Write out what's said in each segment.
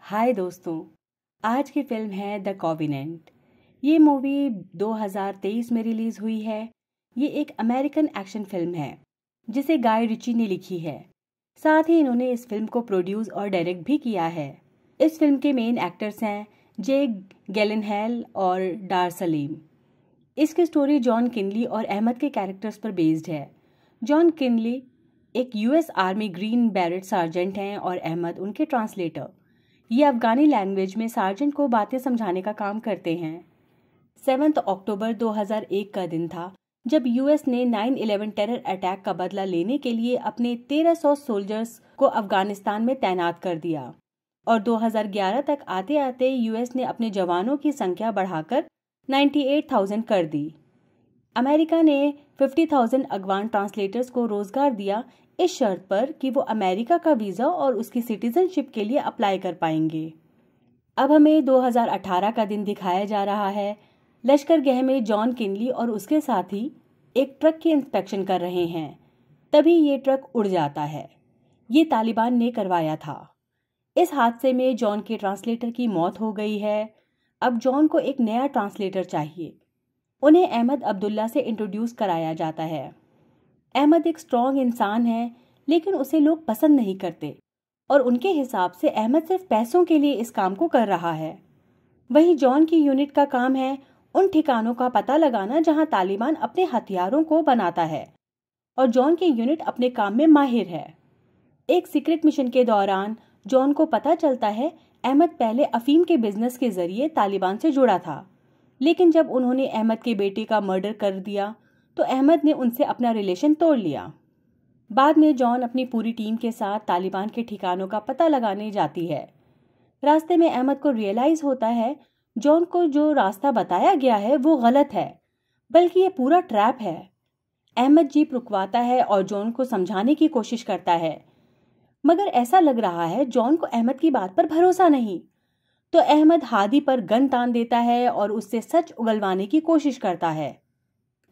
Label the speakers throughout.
Speaker 1: हाय दोस्तों, आज की फिल्म है द कॉवेनेंट। ये मूवी 2023 में रिलीज हुई है। ये एक अमेरिकन एक्शन फिल्म है जिसे गाय रिची ने लिखी है। साथ ही इन्होंने इस फिल्म को प्रोड्यूस और डायरेक्ट भी किया है। इस फिल्म के मेन एक्टर्स हैं जेक गिलेनहॉल और डार सलीम। इसकी स्टोरी जॉन किनली और अहमद के कैरेक्टर्स पर बेस्ड है। जॉन किनली एक US army green beret sergeant हैं और अहमद उनके ट्रांसलेटर। ये अफगानी लैंग्वेज में सार्जेंट को बातें समझाने का काम करते हैं। 7 अक्टूबर 2001 का दिन था जब यूएस ने 9/11 टेरर अटैक का बदला लेने के लिए अपने 1300 सोल्जर्स को अफगानिस्तान में तैनात कर दिया और 2011 तक आते आते यूएस ने अपने जवानों की संख्या बढ़ाकर 98,000 कर दी। अमेरिका ने 50,000 अफगान ट्रांसलेटर्स को रोजगार दिया इस शर्त पर कि वो अमेरिका का वीज़ा और उसकी सिटीजनशिप के लिए अप्लाई कर पाएंगे। अब हमें 2018 का दिन दिखाया जा रहा है। लश्करगाह में जॉन किनली और उसके साथी एक ट्रक की इंस्पेक्शन कर रहे हैं। तभी ये ट्रक उड़ जाता है। ये तालिबान ने करवाया था। इस हादसे में जॉन के ट्रांसलेटर की मौत हो गई है। अब जॉन को एक नया ट्रांसलेटर चाहिए। उन्हें अहमद अब्दुल्ला से इंट्रोड्यूस कराया जाता है। अहमद एक स्ट्रॉन्ग इंसान है, लेकिन उसे लोग पसंद नहीं करते और उनके हिसाब से अहमद सिर्फ पैसों के लिए इस काम को कर रहा है। वहीं जॉन की यूनिट का काम है उन ठिकानों का पता लगाना जहां तालिबान अपने हथियारों को बनाता है और जॉन की यूनिट अपने काम में माहिर है। एक सीक्रेट मिशन के दौरान जॉन को पता चलता है अहमद पहले अफीम के बिजनेस के जरिए तालिबान से जुड़ा था, लेकिन जब उन्होंने अहमद के बेटे का मर्डर कर दिया तो अहमद ने उनसे अपना रिलेशन तोड़ लिया। बाद में जॉन अपनी पूरी टीम के साथ तालिबान के ठिकानों का पता लगाने जाती है। रास्ते में अहमद को रियलाइज होता है जॉन को जो रास्ता बताया गया है वो गलत है, बल्कि ये पूरा ट्रैप है। अहमद जीप रुकवाता है और जॉन को समझाने की कोशिश करता है, मगर ऐसा लग रहा है जॉन को अहमद की बात पर भरोसा नहीं। तो अहमद हादी पर गन तान देता है और उससे सच उगलवाने की कोशिश करता है।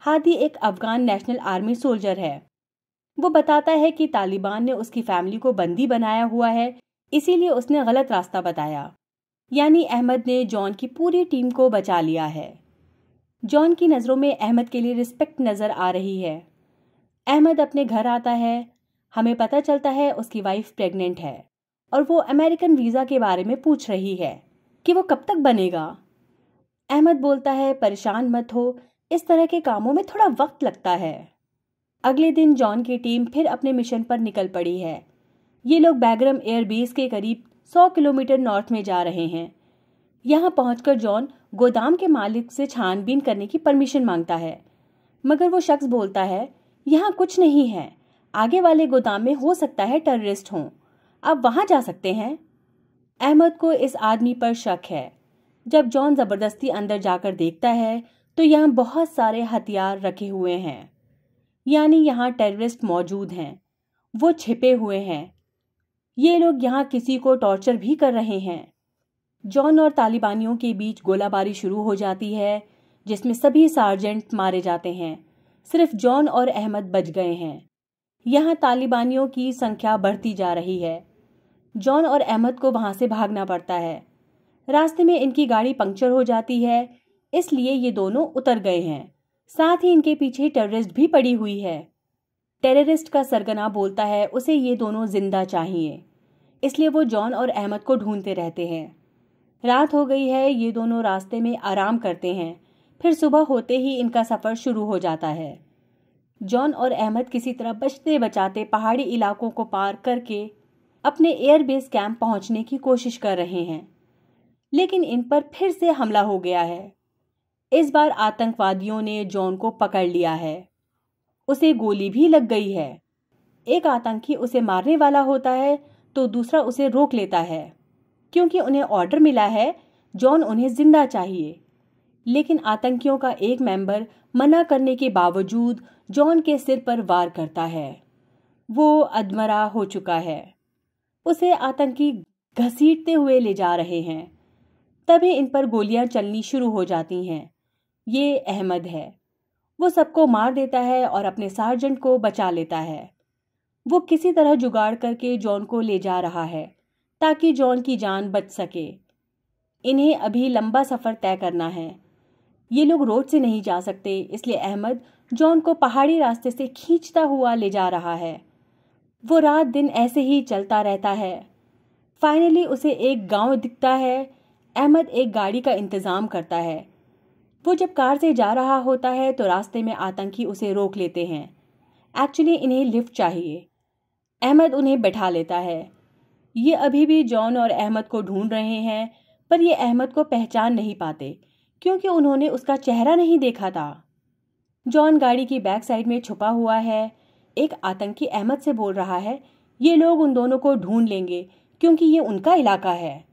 Speaker 1: हादी एक अफगान नेशनल आर्मी सोल्जर है। वो बताता है कि तालिबान ने उसकी फैमिली को बंदी बनाया हुआ है, इसीलिए उसने गलत रास्ता बताया। यानी अहमद ने जॉन की पूरी टीम को बचा लिया है। जॉन की नज़रों में अहमद के लिए रिस्पेक्ट नज़र आ रही है। अहमद अपने घर आता है। हमें पता चलता है उसकी वाइफ प्रेग्नेंट है और वो अमेरिकन वीज़ा के बारे में पूछ रही है कि वो कब तक बनेगा। अहमद बोलता है परेशान मत हो, इस तरह के कामों में थोड़ा वक्त लगता है। अगले दिन जॉन की टीम फिर अपने मिशन पर निकल पड़ी है। ये लोग बैग्राम एयरबेस के करीब 100 किलोमीटर नॉर्थ में जा रहे हैं। यहाँ पहुंचकर जॉन गोदाम के मालिक से छानबीन करने की परमिशन मांगता है, मगर वो शख्स बोलता है यहाँ कुछ नहीं है, आगे वाले गोदाम में हो सकता है टेररिस्ट हों, आप वहां जा सकते हैं। अहमद को इस आदमी पर शक है। जब जॉन जबरदस्ती अंदर जाकर देखता है तो यहाँ बहुत सारे हथियार रखे हुए हैं, यानी यहाँ टेररिस्ट मौजूद हैं। वो छिपे हुए हैं। ये लोग यहाँ किसी को टॉर्चर भी कर रहे हैं। जॉन और तालिबानियों के बीच गोलाबारी शुरू हो जाती है, जिसमें सभी सार्जेंट मारे जाते हैं। सिर्फ जॉन और अहमद बच गए हैं। यहाँ तालिबानियों की संख्या बढ़ती जा रही है। जॉन और अहमद को वहां से भागना पड़ता है। रास्ते में इनकी गाड़ी पंक्चर हो जाती है, इसलिए ये दोनों उतर गए हैं। साथ ही इनके पीछे टेररिस्ट भी पड़ी हुई है। टेररिस्ट का सरगना बोलता है उसे ये दोनों जिंदा चाहिए, इसलिए वो जॉन और अहमद को ढूंढते रहते हैं। रात हो गई है। ये दोनों रास्ते में आराम करते हैं। फिर सुबह होते ही इनका सफर शुरू हो जाता है। जॉन और अहमद किसी तरह बचते बचाते पहाड़ी इलाकों को पार करके अपने एयरबेस कैंप पहुंचने की कोशिश कर रहे हैं, लेकिन इन पर फिर से हमला हो गया है। इस बार आतंकवादियों ने जॉन को पकड़ लिया है। उसे गोली भी लग गई है। एक आतंकी उसे मारने वाला होता है तो दूसरा उसे रोक लेता है, क्योंकि उन्हें ऑर्डर मिला है जॉन उन्हें जिंदा चाहिए। लेकिन आतंकियों का एक मेंबर मना करने के बावजूद जॉन के सिर पर वार करता है। वो अधमरा हो चुका है। उसे आतंकी घसीटते हुए ले जा रहे हैं। तभी इन पर गोलियां चलनी शुरू हो जाती हैं। ये अहमद है। वो सबको मार देता है और अपने सार्जेंट को बचा लेता है। वो किसी तरह जुगाड़ करके जॉन को ले जा रहा है ताकि जॉन की जान बच सके। इन्हें अभी लंबा सफ़र तय करना है। ये लोग रोड से नहीं जा सकते, इसलिए अहमद जॉन को पहाड़ी रास्ते से खींचता हुआ ले जा रहा है। वो रात दिन ऐसे ही चलता रहता है। फाइनली उसे एक गांव दिखता है। अहमद एक गाड़ी का इंतज़ाम करता है। वो जब कार से जा रहा होता है तो रास्ते में आतंकी उसे रोक लेते हैं। एक्चुअली इन्हें लिफ्ट चाहिए। अहमद उन्हें बैठा लेता है। ये अभी भी जॉन और अहमद को ढूंढ रहे हैं, पर ये अहमद को पहचान नहीं पाते क्योंकि उन्होंने उसका चेहरा नहीं देखा था। जॉन गाड़ी की बैक साइड में छुपा हुआ है। एक आतंकी अहमद से बोल रहा है, ये लोग उन दोनों को ढूंढ लेंगे क्योंकि ये उनका इलाका है।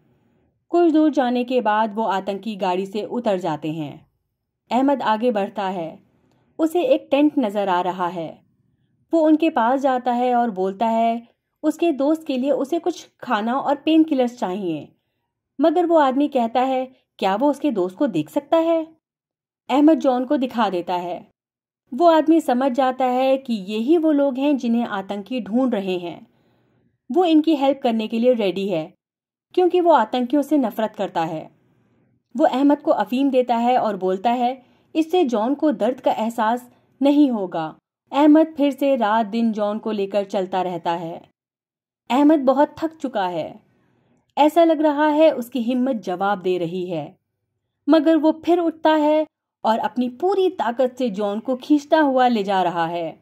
Speaker 1: कुछ दूर जाने के बाद वो आतंकी गाड़ी से उतर जाते हैं। अहमद आगे बढ़ता है। उसे एक टेंट नजर आ रहा है। वो उनके पास जाता है और बोलता है उसके दोस्त के लिए उसे कुछ खाना और पेन किलर्स चाहिए, मगर वो आदमी कहता है क्या वो उसके दोस्त को देख सकता है। अहमद जॉन को दिखा देता है। वो आदमी समझ जाता है कि यही वो लोग हैं जिन्हें आतंकी ढूंढ रहे हैं। वो इनकी हेल्प करने के लिए रेडी है क्योंकि वो आतंकियों से नफरत करता है। वो अहमद को अफीम देता है और बोलता है इससे जॉन को दर्द का एहसास नहीं होगा। अहमद फिर से रात दिन जॉन को लेकर चलता रहता है। अहमद बहुत थक चुका है। ऐसा लग रहा है उसकी हिम्मत जवाब दे रही है, मगर वो फिर उठता है और अपनी पूरी ताकत से जॉन को खींचता हुआ ले जा रहा है।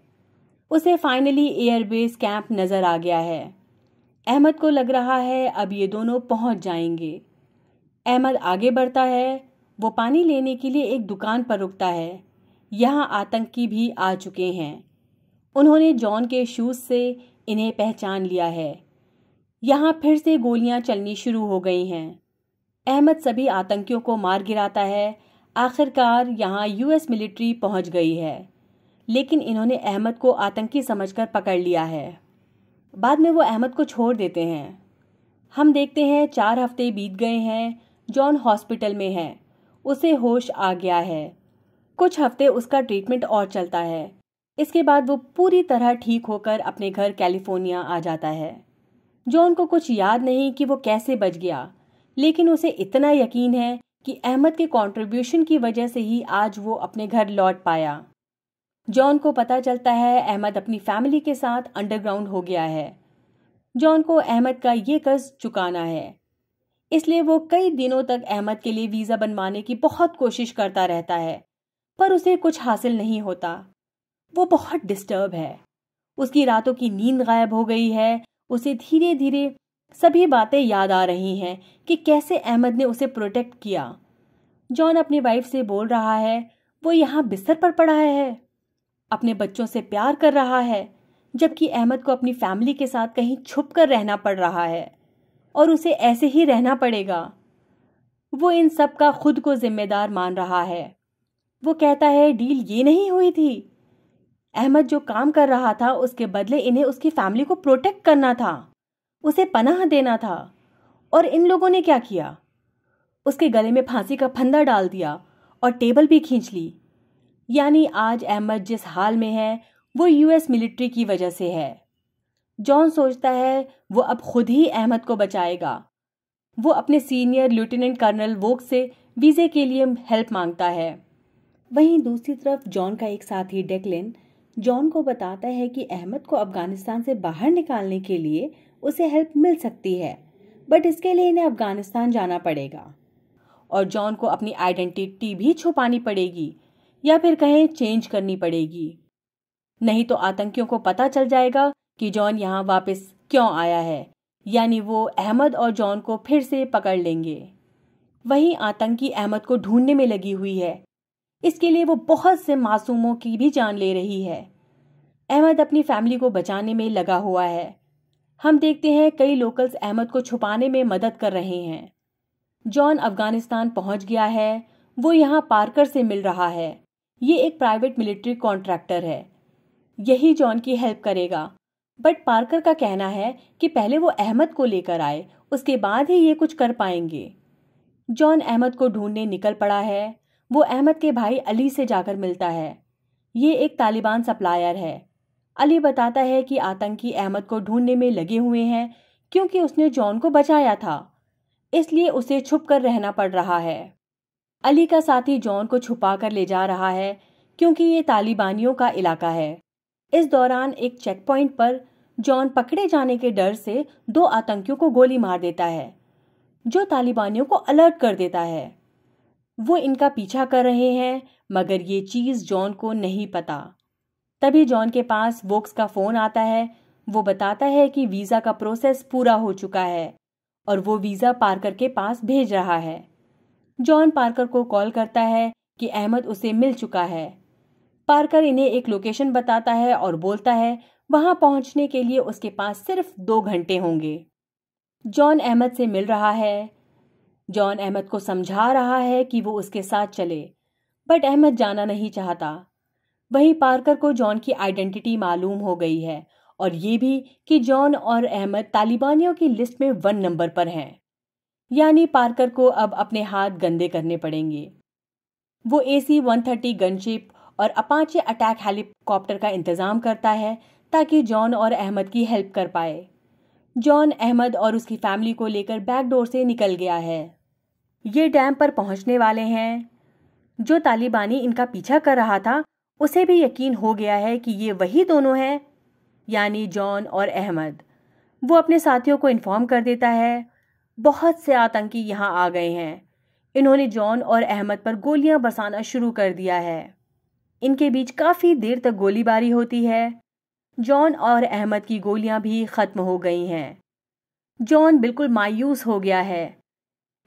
Speaker 1: उसे फाइनली एयरबेस कैंप नजर आ गया है। अहमद को लग रहा है अब ये दोनों पहुंच जाएंगे। अहमद आगे बढ़ता है। वो पानी लेने के लिए एक दुकान पर रुकता है। यहाँ आतंकी भी आ चुके हैं। उन्होंने जॉन के शूज से इन्हें पहचान लिया है। यहाँ फिर से गोलियां चलनी शुरू हो गई हैं। अहमद सभी आतंकियों को मार गिराता है। आखिरकार यहाँ यूएस मिलिट्री पहुंच गई है, लेकिन इन्होंने अहमद को आतंकी समझकर पकड़ लिया है। बाद में वो अहमद को छोड़ देते हैं। हम देखते हैं 4 हफ्ते बीत गए हैं। जॉन हॉस्पिटल में है। उसे होश आ गया है। कुछ हफ्ते उसका ट्रीटमेंट और चलता है। इसके बाद वो पूरी तरह ठीक होकर अपने घर कैलिफोर्निया आ जाता है। जॉन को कुछ याद नहीं कि वो कैसे बच गया, लेकिन उसे इतना यकीन है कि अहमद के कंट्रीब्यूशन की वजह से ही आज वो अपने घर लौट पाया। जॉन को पता चलता है अहमद अपनी फैमिली के साथ अंडरग्राउंड हो गया है। जॉन को अहमद का ये कर्ज चुकाना है, इसलिए वो कई दिनों तक अहमद के लिए वीज़ा बनवाने की बहुत कोशिश करता रहता है, पर उसे कुछ हासिल नहीं होता। वो बहुत डिस्टर्ब है। उसकी रातों की नींद गायब हो गई है। उसे धीरे धीरे सभी बातें याद आ रही हैं कि कैसे अहमद ने उसे प्रोटेक्ट किया। जॉन अपनी वाइफ से बोल रहा है वो यहाँ बिस्तर पर पड़ा है, अपने बच्चों से प्यार कर रहा है, जबकि अहमद को अपनी फैमिली के साथ कहीं छुप कर रहना पड़ रहा है और उसे ऐसे ही रहना पड़ेगा। वो इन सब का खुद को जिम्मेदार मान रहा है। वो कहता है डील ये नहीं हुई थी। अहमद जो काम कर रहा था उसके बदले इन्हें उसकी फैमिली को प्रोटेक्ट करना था, उसे पनाह देना था। और इन लोगों ने क्या किया? उसके गले में फांसी का फंदा डाल दिया और टेबल भी खींच ली। यानी आज अहमद जिस हाल में है वो यूएस मिलिट्री की वजह से है। जॉन सोचता है वो अब खुद ही अहमद को बचाएगा। वो अपने सीनियर लेफ्टिनेंट कर्नल वोक से वीज़े के लिए हेल्प मांगता है। वहीं दूसरी तरफ जॉन का एक साथी डेक्लिन जॉन को बताता है कि अहमद को अफगानिस्तान से बाहर निकालने के लिए उसे हेल्प मिल सकती है, बट इसके लिए इन्हें अफगानिस्तान जाना पड़ेगा और जॉन को अपनी आइडेंटिटी भी छुपानी पड़ेगी या फिर कहें चेंज करनी पड़ेगी। नहीं तो आतंकियों को पता चल जाएगा कि जॉन यहाँ वापस क्यों आया है, यानी वो अहमद और जॉन को फिर से पकड़ लेंगे। वहीं आतंकी अहमद को ढूंढने में लगी हुई है। इसके लिए वो बहुत से मासूमों की भी जान ले रही है। अहमद अपनी फैमिली को बचाने में लगा हुआ है। हम देखते हैं कई लोकल्स अहमद को छुपाने में मदद कर रहे हैं। जॉन अफगानिस्तान पहुंच गया है। वो यहाँ पार्कर से मिल रहा है। ये एक प्राइवेट मिलिट्री कॉन्ट्रैक्टर है। यही जॉन की हेल्प करेगा, बट पार्कर का कहना है कि पहले वो अहमद को लेकर आए, उसके बाद ही ये कुछ कर पाएंगे। जॉन अहमद को ढूंढने निकल पड़ा है। वो अहमद के भाई अली से जाकर मिलता है। ये एक तालिबान सप्लायर है। अली बताता है कि आतंकी अहमद को ढूंढने में लगे हुए हैं क्योंकि उसने जॉन को बचाया था, इसलिए उसे छुप कर रहना पड़ रहा है। अली का साथी जॉन को छुपा कर ले जा रहा है क्योंकि ये तालिबानियों का इलाका है। इस दौरान एक चेक पॉइंट पर जॉन पकड़े जाने के डर से 2 आतंकियों को गोली मार देता है, जो तालिबानियों को अलर्ट कर देता है। वो इनका पीछा कर रहे हैं, मगर ये चीज जॉन को नहीं पता। तभी जॉन के पास वोक्स का फोन आता है। वो बताता है कि वीजा का प्रोसेस पूरा हो चुका है और वो वीजा पार्कर के पास भेज रहा है। जॉन पार्कर को कॉल करता है कि अहमद उसे मिल चुका है। पार्कर इन्हें एक लोकेशन बताता है और बोलता है वहां पहुंचने के लिए उसके पास सिर्फ 2 घंटे होंगे। जॉन अहमद से मिल रहा है। जॉन अहमद को समझा रहा है कि वो उसके साथ चले, बट अहमद जाना नहीं चाहता। वहीं पार्कर को जॉन की आइडेंटिटी मालूम हो गई है और ये भी कि जॉन और अहमद तालिबानियों की लिस्ट में 1 नंबर पर हैं। यानी पार्कर को अब अपने हाथ गंदे करने पड़ेंगे। वो AC-130 गनशिप और अपाचे अटैक हेलीकॉप्टर का इंतजाम करता है ताकि जॉन और अहमद की हेल्प कर पाए। जॉन अहमद और उसकी फैमिली को लेकर बैक डोर से निकल गया है। ये डैम पर पहुंचने वाले हैं। जो तालिबानी इनका पीछा कर रहा था उसे भी यकीन हो गया है कि ये वही दोनों हैं, यानी जॉन और अहमद। वो अपने साथियों को इन्फॉर्म कर देता है बहुत से आतंकी यहाँ आ गए हैं। इन्होंने जॉन और अहमद पर गोलियां बरसाना शुरू कर दिया है। इनके बीच काफी देर तक गोलीबारी होती है। जॉन और अहमद की गोलियां भी खत्म हो गई हैं। जॉन बिल्कुल मायूस हो गया है।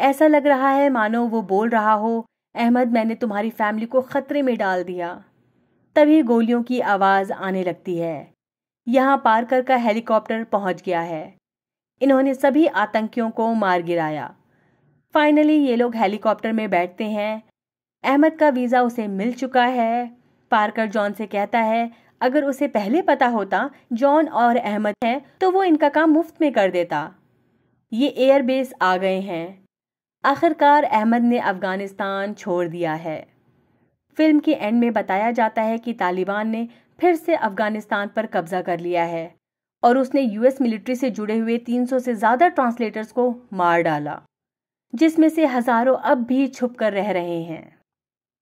Speaker 1: ऐसा लग रहा है मानो वो बोल रहा हो, अहमद मैंने तुम्हारी फैमिली को खतरे में डाल दिया। तभी गोलियों की आवाज आने लगती है। यहाँ पार्कर का हेलीकॉप्टर पहुंच गया है। इन्होंने सभी आतंकियों को मार गिराया। फाइनली ये लोग हेलीकॉप्टर में बैठते हैं। अहमद का वीजा उसे मिल चुका है। पार्कर जॉन से कहता है अगर उसे पहले पता होता जॉन और अहमद हैं तो वो इनका काम मुफ्त में कर देता। ये एयरबेस आ गए हैं। आखिरकार अहमद ने अफगानिस्तान छोड़ दिया है। फिल्म के एंड में बताया जाता है कि तालिबान ने फिर से अफगानिस्तान पर कब्जा कर लिया है और उसने यूएस मिलिट्री से जुड़े हुए 300 से ज्यादा ट्रांसलेटर्स को मार डाला, जिसमें से हजारों अब भी छुप कर रह रहे हैं।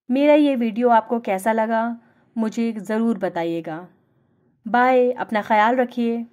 Speaker 1: मेरा ये वीडियो आपको कैसा लगा मुझे ज़रूर बताइएगा। बाय, अपना ख्याल रखिए।